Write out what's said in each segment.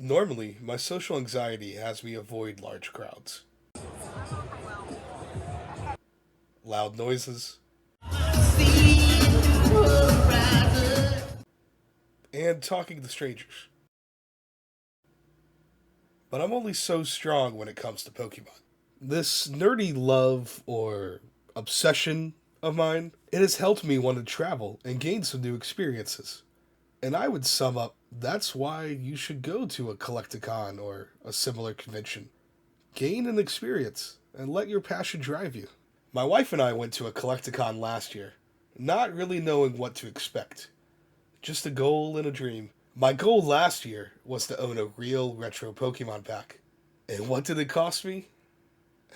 Normally, my social anxiety has me avoid large crowds, loud noises, and talking to strangers. But I'm only so strong when it comes to Pokemon. This nerdy love or obsession of mine, it has helped me want to travel and gain some new experiences. And I would sum up that's why you should go to a Collecticon or a similar convention. Gain an experience and let your passion drive you. My wife and I went to a Collecticon last year, not really knowing what to expect. Just a goal and a dream. My goal last year was to own a real retro Pokemon pack. And what did it cost me?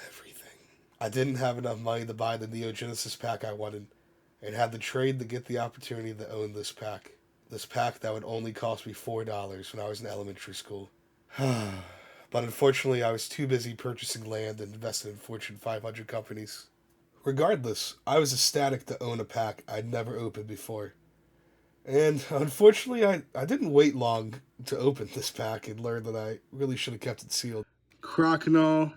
Everything. I didn't have enough money to buy the Neo Genesis pack I wanted, and had to trade to get the opportunity to own this pack. This pack that would only cost me $4 when I was in elementary school. But unfortunately, I was too busy purchasing land and investing in Fortune 500 companies. Regardless, I was ecstatic to own a pack I'd never opened before. And unfortunately, I didn't wait long to open this pack and learn that I really should have kept it sealed. Crokinole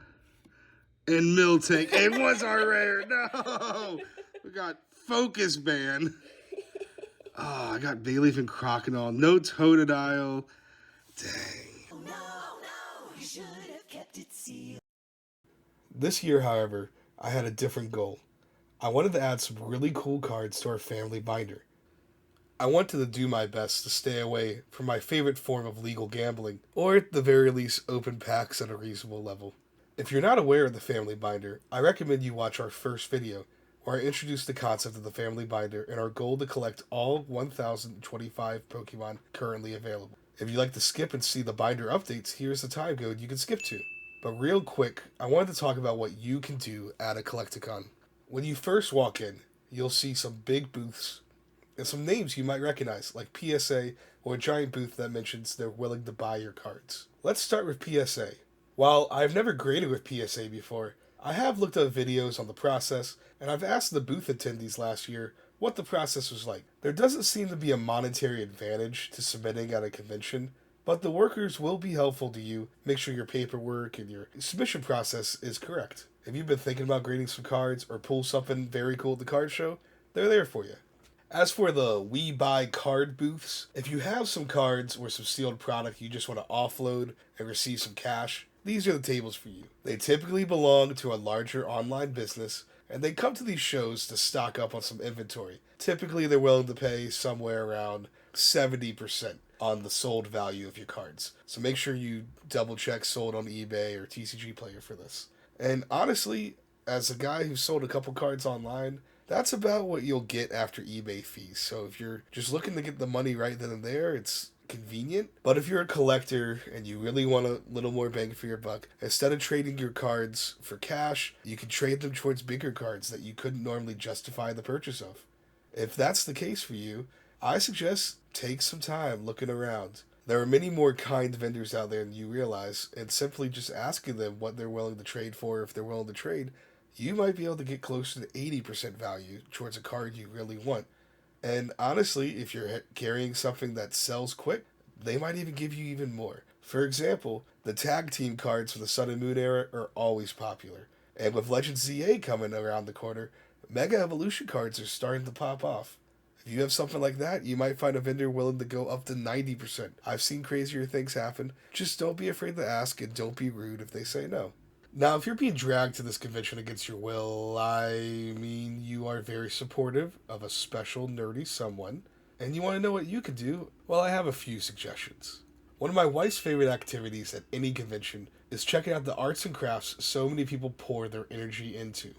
and Miltank. It was our rare. No! We got Focus Band. Oh, I got Bayleaf and Crokinole. No Totodile. Dang. Oh, no, you should have kept it sealed. This year, however, I had a different goal. I wanted to add some really cool cards to our family binder. I wanted to do my best to stay away from my favorite form of legal gambling, or at the very least, open packs at a reasonable level. If you're not aware of the Family Binder, I recommend you watch our first video, where I introduce the concept of the Family Binder and our goal to collect all 1,025 Pokemon currently available. If you'd like to skip and see the binder updates, here's the time code you can skip to. But real quick, I wanted to talk about what you can do at a Collecticon. When you first walk in, you'll see some big booths and some names you might recognize, like PSA or a giant booth that mentions they're willing to buy your cards. Let's start with PSA. While I've never graded with PSA before, I have looked up videos on the process, and I've asked the booth attendees last year what the process was like. There doesn't seem to be a monetary advantage to submitting at a convention, but the workers will be helpful to you. Make sure your paperwork and your submission process is correct. If you've been thinking about grading some cards or pull something very cool at the card show, they're there for you. As for the We Buy card booths, if you have some cards or some sealed product you just want to offload and receive some cash, these are the tables for you. They typically belong to a larger online business, and they come to these shows to stock up on some inventory. Typically, they're willing to pay somewhere around 70% on the sold value of your cards. So make sure you double check sold on eBay or TCG Player for this. And honestly, as a guy who sold a couple cards online, that's about what you'll get after eBay fees. So if you're just looking to get the money right then and there, it's convenient. But if you're a collector and you really want a little more bang for your buck, instead of trading your cards for cash, you can trade them towards bigger cards that you couldn't normally justify the purchase of. If that's the case for you, I suggest take some time looking around. There are many more kind vendors out there than you realize, and simply just asking them what they're willing to trade for, if they're willing to trade, you might be able to get closer to 80% value towards a card you really want. And honestly, if you're carrying something that sells quick, they might even give you even more. For example, the tag team cards for the Sun and Moon era are always popular. And with Legend ZA coming around the corner, Mega Evolution cards are starting to pop off. If you have something like that, you might find a vendor willing to go up to 90%. I've seen crazier things happen. Just don't be afraid to ask and don't be rude if they say no. Now, if you're being dragged to this convention against your will, I mean, you are very supportive of a special nerdy someone, and you want to know what you could do, well, I have a few suggestions. One of my wife's favorite activities at any convention is checking out the arts and crafts so many people pour their energy into.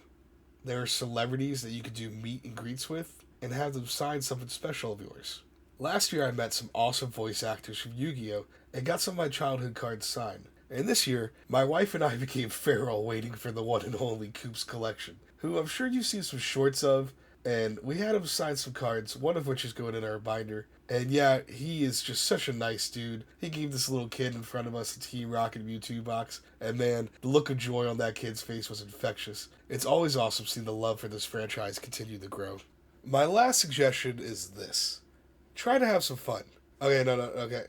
There are celebrities that you could do meet and greets with, and have them sign something special of yours. Last year I met some awesome voice actors from Yu-Gi-Oh! And got some of my childhood cards signed. And this year, my wife and I became feral waiting for the one and only Coops collection, who I'm sure you've seen some shorts of, and we had him sign some cards, one of which is going in our binder. And yeah, he is just such a nice dude. He gave this little kid in front of us a Team Rocket Mewtwo box, and man, the look of joy on that kid's face was infectious. It's always awesome seeing the love for this franchise continue to grow. My last suggestion is this. Try to have some fun. Okay, no, no, okay.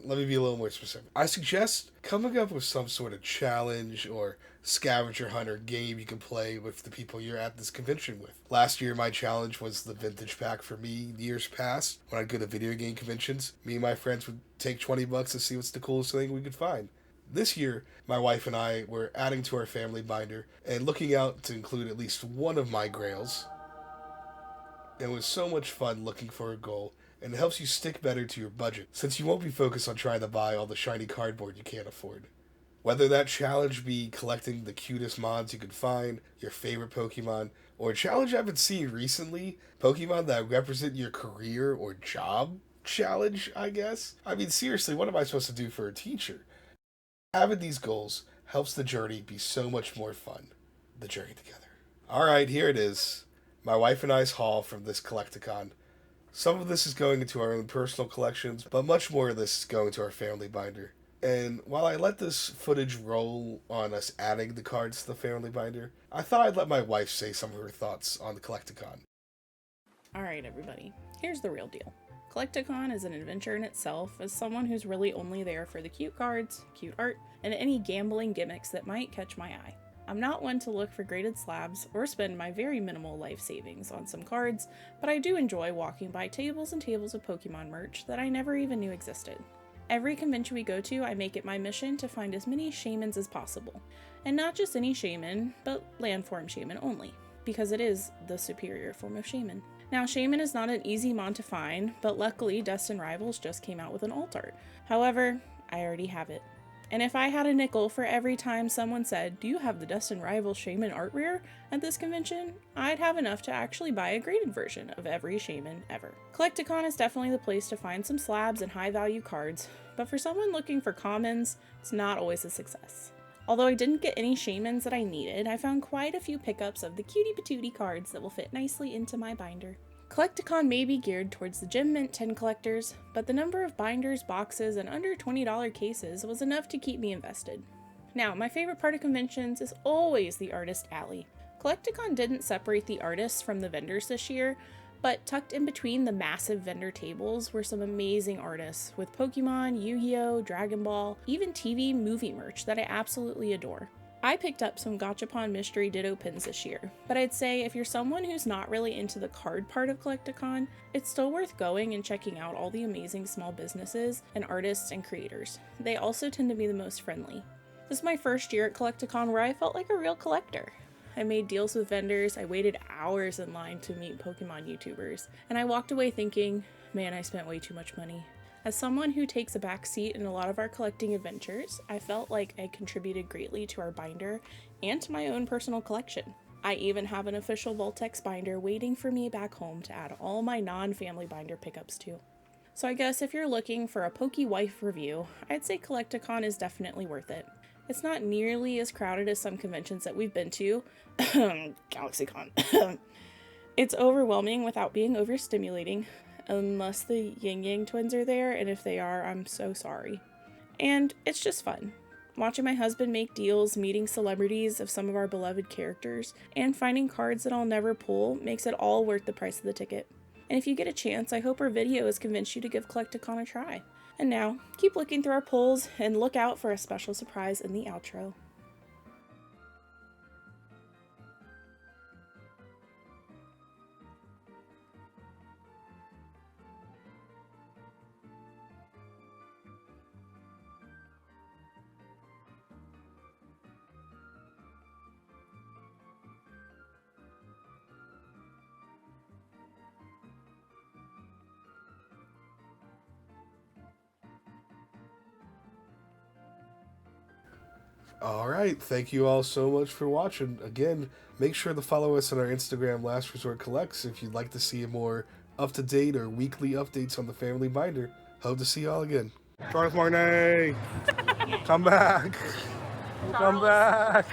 Let me be a little more specific. I suggest coming up with some sort of challenge or scavenger hunter game you can play with the people you're at this convention with. Last year, my challenge was the vintage pack for me. Years past, when I'd go to video game conventions, me and my friends would take $20 to see what's the coolest thing we could find. This year, my wife and I were adding to our family binder and looking out to include at least one of my grails. It was so much fun looking for a goal, and it helps you stick better to your budget, since you won't be focused on trying to buy all the shiny cardboard you can't afford. Whether that challenge be collecting the cutest mods you could find, your favorite Pokemon, or a challenge I've been seeing recently, Pokemon that represent your career or job challenge, I guess. I mean, seriously, what am I supposed to do for a teacher? Having these goals helps the journey be so much more fun. The journey together. Alright, here it is. My wife and I's haul from this Collecticon. Some of this is going into our own personal collections, but much more of this is going to our family binder. And while I let this footage roll on us adding the cards to the family binder, I thought I'd let my wife say some of her thoughts on the Collecticon. Alright everybody, here's the real deal. Collecticon is an adventure in itself as someone who's really only there for the cute cards, cute art, and any gambling gimmicks that might catch my eye. I'm not one to look for graded slabs or spend my very minimal life savings on some cards, but I do enjoy walking by tables and tables of Pokemon merch that I never even knew existed. Every convention we go to, I make it my mission to find as many Shaymins as possible. And not just any Shaymin, but landform Shaymin only, because it is the superior form of Shaymin. Now, Shaymin is not an easy mon to find, but luckily Destin Rivals just came out with an alt art. However, I already have it. And if I had a nickel for every time someone said, "Do you have the Destin Rivals Shaymin art rare at this convention?" I'd have enough to actually buy a graded version of every Shaymin ever. Collecticon is definitely the place to find some slabs and high value cards, but for someone looking for commons, it's not always a success. Although I didn't get any Shaymins that I needed, I found quite a few pickups of the cutie patootie cards that will fit nicely into my binder. Collecticon may be geared towards the Gem Mint 10 collectors, but the number of binders, boxes, and under $20 cases was enough to keep me invested. Now, my favorite part of conventions is always the artist alley. Collecticon didn't separate the artists from the vendors this year, but tucked in between the massive vendor tables were some amazing artists with Pokemon, Yu-Gi-Oh!, Dragon Ball, even TV movie merch that I absolutely adore. I picked up some Gachapon Mystery Ditto pins this year, but I'd say if you're someone who's not really into the card part of Collecticon, it's still worth going and checking out all the amazing small businesses and artists and creators. They also tend to be the most friendly. This is my first year at Collecticon where I felt like a real collector. I made deals with vendors, I waited hours in line to meet Pokemon YouTubers, and I walked away thinking, man, I spent way too much money. As someone who takes a back seat in a lot of our collecting adventures, I felt like I contributed greatly to our binder and to my own personal collection. I even have an official Voltex binder waiting for me back home to add all my non-family binder pickups to. So I guess if you're looking for a Pokewife review, I'd say Collecticon is definitely worth it. It's not nearly as crowded as some conventions that we've been to. GalaxyCon. It's overwhelming without being overstimulating, unless the Yang Yang twins are there, and if they are, I'm so sorry. And it's just fun. Watching my husband make deals, meeting celebrities of some of our beloved characters, and finding cards that I'll never pull makes it all worth the price of the ticket. And if you get a chance, I hope our video has convinced you to give Collecticon a try. And now, keep looking through our polls and look out for a special surprise in the outro. Alright, thank you all so much for watching. Again, make sure to follow us on our Instagram, Last Resort Collects, if you'd like to see more up-to-date or weekly updates on the Family Binder. Hope to see y'all again. Charles Marnay! Come back! Come back!